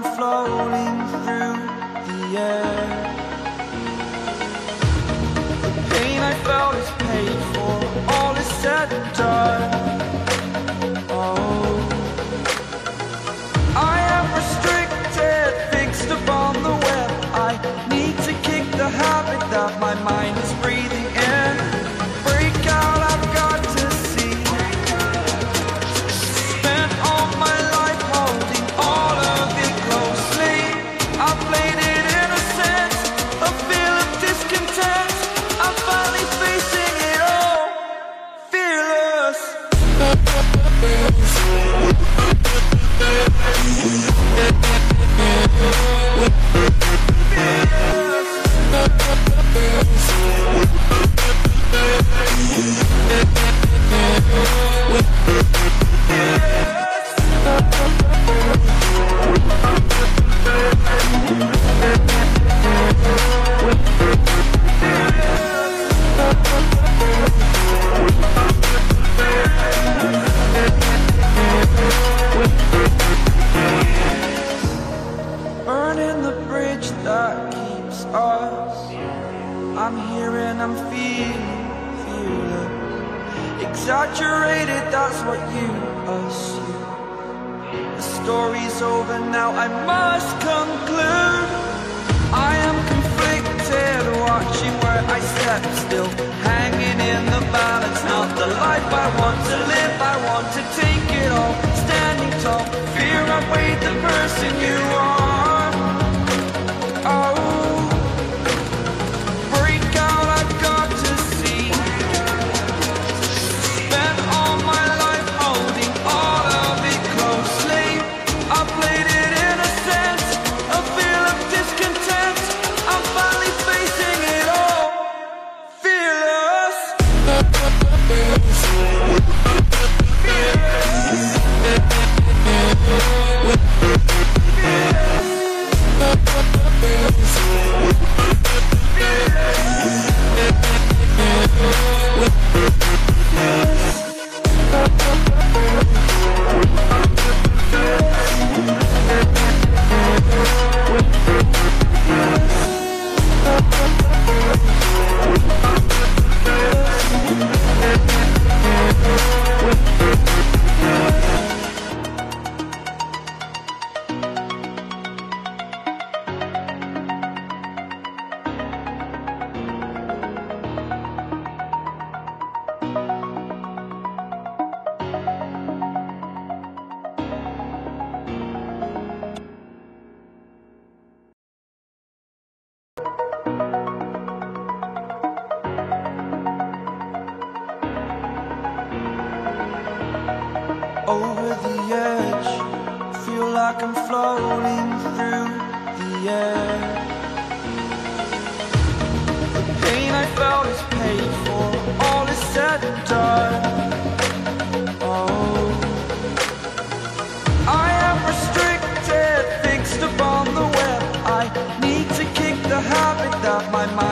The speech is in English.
I'm floating through the air. The pain I felt is paid for, all is said and done. Oh, I am restricted, fixed upon the web. I need to kick the habit that my mind is breathing in. Break out, I've got to see. Spent all my life holding all of it closely. I played it innocent, a feel of discontent. I'm finally facing it all, fearless. Burning the bridge that keeps us. I'm here and I'm feeling exaggerated, that's what you assume. The story's over now, I must conclude. I am conflicted, watching where I step still, hanging in the balance. Not the life I want to live, I want to take it all. Standing tall, fear I weighed the person you are. Oh, break out, I've got to see. Spent all my life holding all of it closely. I played it innocent, a feel of discontent. I'm finally facing it all, fearless. Over the edge, feel like I'm floating through the air. The pain I felt is paid for, all is said and done. Oh, I am restricted, fixed upon the web. I need to kick the habit that my mind